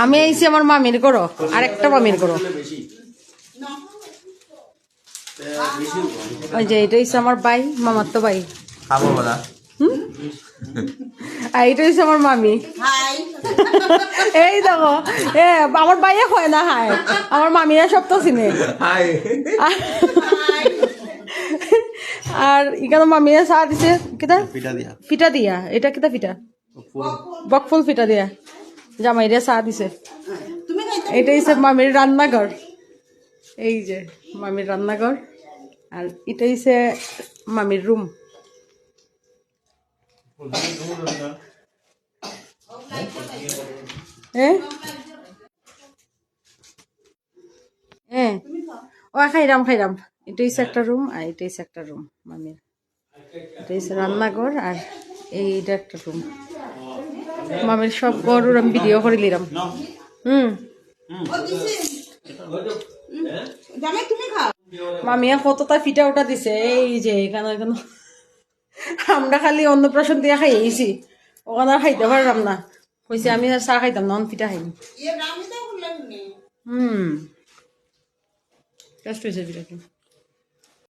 আমি আইছি আমার মামির করো আর একটা মামির করো ওই যে এটা হচ্ছে আমার ভাই মামার তো ভাই খাবো বলা আর এটা হচ্ছে আমার মামি এই দেখো আমার ভাইয়া হয় না হায় আমার মামিরা সব তো চিনে আর এখানে মামিরা চা দিছে কিতা পিঠা দিয়া এটা কিতা পিঠা বকফুল পিঠা দিয়া জামাইরা চা দিছে এটা হচ্ছে মামির রান্নাঘর এই যে মামির রান্নাঘর আর এটা হচ্ছে মামির রুম ও খাইরাম এটা হচ্ছে একটা রুম আর এটা হচ্ছে একটা রুম মামির এটা হচ্ছে রান্নাঘর আর এইটা একটা রুম মামির সব গরুর আমি ভিডিও করে নিলাম মামিয়া কতটা ফিটা ওটা দিছে এই যে এখানে এখানে আমরা খালি অন্নপ্রাশন দিয়ে খাইয়েছি ওখানে আর খাইতে পারলাম না কইছে আমি আর চা খাইতাম না ফিটা খাইনি টেস্ট হয়েছে পিঠাটা